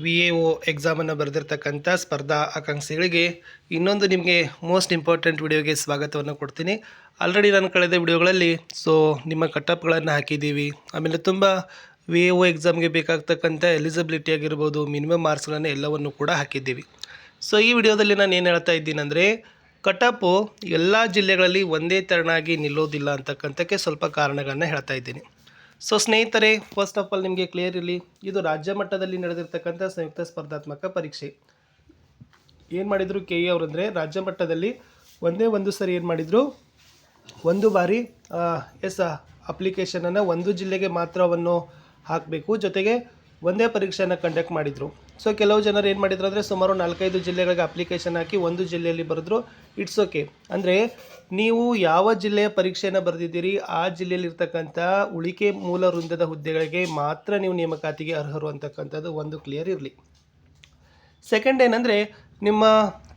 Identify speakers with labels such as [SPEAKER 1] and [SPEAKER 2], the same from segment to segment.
[SPEAKER 1] VAO ಎಕ್ಸಾಮನ್ನು ಬರೆದಿರ್ತಕ್ಕಂಥ ಸ್ಪರ್ಧಾ ಆಕಾಂಕ್ಷಿಗಳಿಗೆ ಇನ್ನೊಂದು ನಿಮಗೆ ಮೋಸ್ಟ್ ಇಂಪಾರ್ಟೆಂಟ್ ವಿಡಿಯೋಗೆ ಸ್ವಾಗತವನ್ನು ಕೊಡ್ತೀನಿ. ಆಲ್ರೆಡಿ ನಾನು ಕಳೆದ ವಿಡಿಯೋಗಳಲ್ಲಿ ನಿಮ್ಮ ಕಟಪ್ಗಳನ್ನು ಹಾಕಿದ್ದೀವಿ. ಆಮೇಲೆ ತುಂಬ VAO ಎಕ್ಸಾಮ್ಗೆ ಬೇಕಾಗ್ತಕ್ಕಂಥ ಎಲಿಜಿಬಿಲಿಟಿ ಆಗಿರ್ಬೋದು, ಮಿನಿಮಮ್ ಮಾರ್ಕ್ಸ್ಗಳನ್ನು ಎಲ್ಲವನ್ನು ಕೂಡ ಹಾಕಿದ್ದೀವಿ. ಈ ವಿಡಿಯೋದಲ್ಲಿ ನಾನು ಏನು ಹೇಳ್ತಾ ಇದ್ದೀನಂದರೆ, ಕಟಪ್ಪು ಎಲ್ಲ ಜಿಲ್ಲೆಗಳಲ್ಲಿ ಒಂದೇ ತೆರನಾಗಿ ನಿಲ್ಲೋದಿಲ್ಲ ಅಂತಕ್ಕಂಥಕ್ಕೆ ಸ್ವಲ್ಪ ಕಾರಣಗಳನ್ನು ಹೇಳ್ತಾ ಇದ್ದೀನಿ. ಸ್ನೇಹಿತರೆ, ಫಸ್ಟ್ ಆಫ್ ಆಲ್ ನಿಮಗೆ ಕ್ಲಿಯರ್ ಇರಲಿ, ಇದು ರಾಜ್ಯ ಮಟ್ಟದಲ್ಲಿ ನಡೆದಿರ್ತಕ್ಕಂಥ ಸಂಯುಕ್ತ ಸ್ಪರ್ಧಾತ್ಮಕ ಪರೀಕ್ಷೆ. ಏನು ಮಾಡಿದರು KE ಅವರು ಅಂದರೆ, ರಾಜ್ಯ ಮಟ್ಟದಲ್ಲಿ ಒಂದೇ ಒಂದು ಸರಿ ಏನು ಮಾಡಿದರು, ಒಂದು ಬಾರಿ ಅಪ್ಲಿಕೇಶನನ್ನು ಒಂದು ಜಿಲ್ಲೆಗೆ ಮಾತ್ರವನ್ನು ಹಾಕಬೇಕು, ಜೊತೆಗೆ ಒಂದೇ ಪರೀಕ್ಷೆಯನ್ನು ಕಂಡಕ್ಟ್ ಮಾಡಿದರು. ಕೆಲವು ಜನರು ಏನು ಮಾಡಿದ್ರು ಅಂದರೆ, ಸುಮಾರು 4-5 ಜಿಲ್ಲೆಗಳಿಗೆ ಅಪ್ಲಿಕೇಶನ್ ಹಾಕಿ ಒಂದು ಜಿಲ್ಲೆಯಲ್ಲಿ ಬರೆದ್ರು. It's okay. ಅಂದರೆ ನೀವು ಯಾವ ಜಿಲ್ಲೆಯ ಪರೀಕ್ಷೆಯನ್ನು ಬರೆದಿದ್ದೀರಿ ಆ ಜಿಲ್ಲೆಯಲ್ಲಿರ್ತಕ್ಕಂಥ ಉಳಿಕೆ ಮೂಲ ವೃಂದದ ಹುದ್ದೆಗಳಿಗೆ ಮಾತ್ರ ನೀವು ನೇಮಕಾತಿಗೆ ಅರ್ಹರು ಅಂತಕ್ಕಂಥದ್ದು ಒಂದು ಕ್ಲಿಯರ್ ಇರಲಿ. ಸೆಕೆಂಡ್ ಏನಂದರೆ, ನಿಮ್ಮ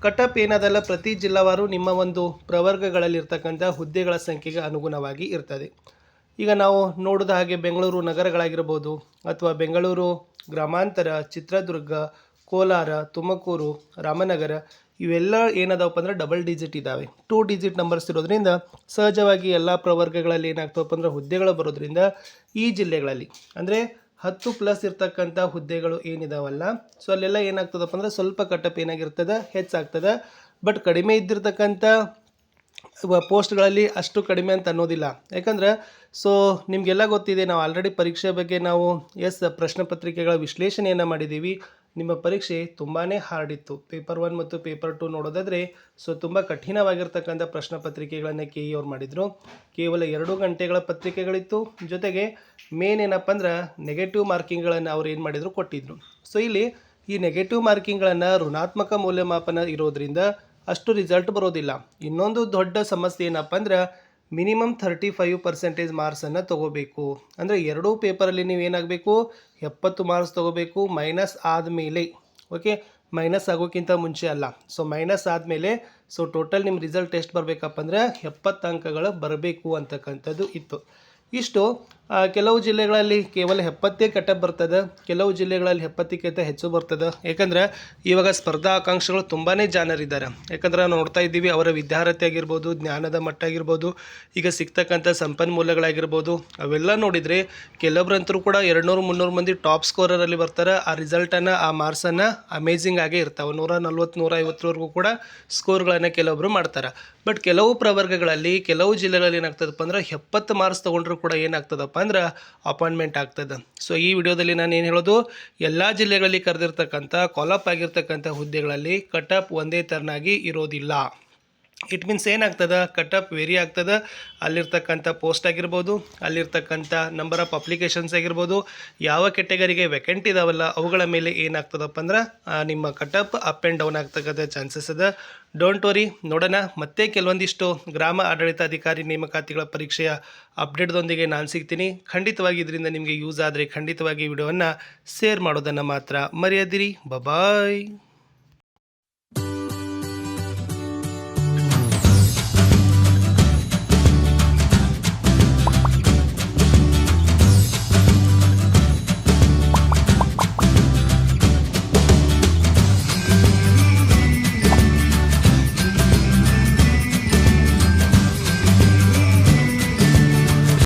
[SPEAKER 1] ಕಟಪ್ ಏನದಲ್ಲ ಪ್ರತಿ ಜಿಲ್ಲಾವಾರು ನಿಮ್ಮ ಒಂದು ಪ್ರವರ್ಗಗಳಲ್ಲಿರ್ತಕ್ಕಂಥ ಹುದ್ದೆಗಳ ಸಂಖ್ಯೆಗೆ ಅನುಗುಣವಾಗಿ ಇರ್ತದೆ. ಈಗ ನಾವು ನೋಡಿದ ಹಾಗೆ ಬೆಂಗಳೂರು ನಗರಗಳಾಗಿರ್ಬೋದು, ಅಥವಾ ಬೆಂಗಳೂರು ಗ್ರಾಮಾಂತರ, ಚಿತ್ರದುರ್ಗ, ಕೋಲಾರ, ತುಮಕೂರು, ರಾಮನಗರ, ಇವೆಲ್ಲ ಏನದವಪ್ಪ ಅಂದರೆ ಡಬಲ್ ಡಿಜಿಟ್ ಇದ್ದಾವೆ. 2 ಡಿಜಿಟ್ ನಂಬರ್ಸ್ ಇರೋದ್ರಿಂದ ಸಹಜವಾಗಿ ಎಲ್ಲ ಪ್ರವರ್ಗಗಳಲ್ಲಿ ಏನಾಗ್ತವಪ್ಪ ಅಂದರೆ ಹುದ್ದೆಗಳು ಬರೋದ್ರಿಂದ ಈ ಜಿಲ್ಲೆಗಳಲ್ಲಿ ಅಂದರೆ 10+ ಇರ್ತಕ್ಕಂಥ ಹುದ್ದೆಗಳು ಏನಿದಾವಲ್ಲ, ಅಲ್ಲೆಲ್ಲ ಏನಾಗ್ತದಪ್ಪ ಅಂದರೆ ಸ್ವಲ್ಪ ಕಟಪ್ ಏನಾಗಿರ್ತದೆ, ಹೆಚ್ಚಾಗ್ತದೆ. ಬಟ್ ಕಡಿಮೆ ಇದ್ದಿರ್ತಕ್ಕಂಥ ಪೋಸ್ಟ್ಗಳಲ್ಲಿ ಅಷ್ಟು ಕಡಿಮೆ ಅಂತ ಅನ್ನೋದಿಲ್ಲ. ಯಾಕಂದ್ರೆ ನಿಮಗೆಲ್ಲ ಗೊತ್ತಿದೆ, ನಾವು ಆಲ್ರೆಡಿ ಪರೀಕ್ಷೆ ಬಗ್ಗೆ ನಾವು ಪ್ರಶ್ನೆ ಪತ್ರಿಕೆಗಳ ವಿಶ್ಲೇಷಣೆಯನ್ನು ಮಾಡಿದ್ದೀವಿ. ನಿಮ್ಮ ಪರೀಕ್ಷೆ ತುಂಬಾ ಹಾರ್ಡ್ ಇತ್ತು. ಪೇಪರ್ 1 ಮತ್ತು ಪೇಪರ್ 2 ನೋಡೋದಾದರೆ ತುಂಬ ಕಠಿಣವಾಗಿರ್ತಕ್ಕಂಥ ಪ್ರಶ್ನೆ ಪತ್ರಿಕೆಗಳನ್ನು KE ಅವ್ರು ಮಾಡಿದರು. ಕೇವಲ 2 ಗಂಟೆಗಳ ಪತ್ರಿಕೆಗಳಿತ್ತು. ಜೊತೆಗೆ ಮೇನ್ ಏನಪ್ಪ ಅಂದ್ರೆ ನೆಗೆಟಿವ್ ಮಾರ್ಕಿಂಗ್ಗಳನ್ನು ಅವ್ರು ಏನು ಮಾಡಿದರು, ಕೊಟ್ಟಿದ್ದರು. ಇಲ್ಲಿ ಈ ನೆಗೆಟಿವ್ ಮಾರ್ಕಿಂಗ್ಗಳನ್ನು ಋಣಾತ್ಮಕ ಮೌಲ್ಯಮಾಪನ ಇರೋದ್ರಿಂದ ಅಷ್ಟು ರಿಸಲ್ಟ್ ಬರೋದಿಲ್ಲ. ಇನ್ನೊಂದು ದೊಡ್ಡ ಸಮಸ್ಯೆ ಏನಪ್ಪ ಅಂದ್ರೆ, ಮಿನಿಮಮ್ 35% ಮಾರ್ಕ್ಸನ್ನು ತೊಗೋಬೇಕು. ಅಂದರೆ 2 ಪೇಪರಲ್ಲಿ ನೀವು ಏನಾಗಬೇಕು, 70 ಮಾರ್ಕ್ಸ್ ತೊಗೋಬೇಕು. ಮೈನಸ್ ಆದಮೇಲೆ, ಓಕೆ, ಮೈನಸ್ ಆಗೋಕ್ಕಿಂತ ಮುಂಚೆ ಅಲ್ಲ. ಮೈನಸ್ ಆದಮೇಲೆ ಟೋಟಲ್ ನಿಮ್ಮ ರಿಸಲ್ಟ್ ಎಷ್ಟು ಬರಬೇಕಪ್ಪ ಅಂದರೆ 70 ಅಂಕಗಳು ಬರಬೇಕು ಅಂತಕ್ಕಂಥದ್ದು ಇತ್ತು. ಇಷ್ಟು ಕೆಲವು ಜಿಲ್ಲೆಗಳಲ್ಲಿ ಕೇವಲ 70 ಕಟಪ್ ಬರ್ತದೆ, ಕೆಲವು ಜಿಲ್ಲೆಗಳಲ್ಲಿ 70ಕ್ಕಿಂತ ಹೆಚ್ಚು ಬರ್ತದೆ. ಯಾಕಂದರೆ ಇವಾಗ ಸ್ಪರ್ಧಾ ಆಕಾಂಕ್ಷಿಗಳು ತುಂಬಾ ಜಾನರಿದ್ದಾರೆ. ಯಾಕಂದ್ರೆ ನಾವು ನೋಡ್ತಾ ಇದ್ದೀವಿ, ಅವರ ವಿದ್ಯಾರ್ಹತೆ ಆಗಿರ್ಬೋದು, ಜ್ಞಾನದ ಮಟ್ಟ ಆಗಿರ್ಬೋದು, ಈಗ ಸಿಗ್ತಕ್ಕಂಥ ಸಂಪನ್ಮೂಲಗಳಾಗಿರ್ಬೋದು, ಅವೆಲ್ಲ ನೋಡಿದರೆ ಕೆಲವರಂತರೂ ಕೂಡ 200-300 ಮಂದಿ ಟಾಪ್ ಸ್ಕೋರರಲ್ಲಿ ಬರ್ತಾರೆ. ಆ ರಿಸಲ್ಟನ್ನು, ಆ ಮಾರ್ಕ್ಸನ್ನು ಅಮೇಝಿಂಗ್ ಆಗೇ ಇರ್ತಾವೆ. 140-150ವರೆಗೂ ಕೂಡ ಸ್ಕೋರ್ಗಳನ್ನು ಕೆಲವೊಬ್ಬರು ಮಾಡ್ತಾರೆ. ಬಟ್ ಕೆಲವು ಪ್ರವರ್ಗಗಳಲ್ಲಿ, ಕೆಲವು ಜಿಲ್ಲೆಗಳಲ್ಲಿ ಏನಾಗ್ತದಪ್ಪ ಅಂದ್ರೆ 70 ಮಾರ್ಕ್ಸ್ ತೊಗೊಂಡ್ರು ಕೂಡ ಏನಾಗ್ತದಪ್ಪ ಅಂದ್ರೆ ಅಪಾಯಿಂಟ್ಮೆಂಟ್ ಆಗ್ತದೆ. ಈ ವಿಡಿಯೋದಲ್ಲಿ ನಾನು ಏನು ಹೇಳೋದು, ಎಲ್ಲ ಜಿಲ್ಲೆಗಳಲ್ಲಿ ಕರೆದಿರ್ತಕ್ಕಂಥ ಕಾಲಪ್ ಆಗಿರ್ತಕ್ಕಂಥ ಹುದ್ದೆಗಳಲ್ಲಿ ಕಟಪ್ ಒಂದೇ ತೆರನಾಗಿ ಇರೋದಿಲ್ಲ. ಇಟ್ ಮೀನ್ಸ್ ಏನಾಗ್ತದೆ, ಕಟಪ್ ವೇರಿ ಆಗ್ತದೆ. ಅಲ್ಲಿರ್ತಕ್ಕಂಥ ಪೋಸ್ಟ್ ಆಗಿರ್ಬೋದು, ಅಲ್ಲಿರ್ತಕ್ಕಂಥ ನಂಬರ್ ಆಫ್ ಅಪ್ಲಿಕೇಶನ್ಸ್ ಆಗಿರ್ಬೋದು, ಯಾವ ಕೆಟಗರಿಗೆ ವೆಕೆಂಟ್ ಇದಾವಲ್ಲ ಅವುಗಳ ಮೇಲೆ ಏನಾಗ್ತದಪ್ಪ ಅಂದ್ರೆ ನಿಮ್ಮ ಕಟಪ್ ಅಪ್ ಆ್ಯಂಡ್ ಡೌನ್ ಆಗ್ತಕ್ಕಂಥ ಚಾನ್ಸಸ್ ಅದ. ಡೋಂಟ್ ವರಿ, ನೋಡೋಣ. ಮತ್ತೆ ಕೆಲವೊಂದಿಷ್ಟು ಗ್ರಾಮ ಆಡಳಿತಾಧಿಕಾರಿ ನೇಮಕಾತಿಗಳ ಪರೀಕ್ಷೆಯ ಅಪ್ಡೇಟ್ದೊಂದಿಗೆ ನಾನು ಸಿಗ್ತೀನಿ. ಖಂಡಿತವಾಗಿ ಇದರಿಂದ ನಿಮಗೆ ಯೂಸ್ ಆದರೆ ಖಂಡಿತವಾಗಿ ವಿಡಿಯೋವನ್ನು ಶೇರ್ ಮಾಡೋದನ್ನು ಮಾತ್ರ ಮರೆಯದಿರಿ. ಬಾಯ್.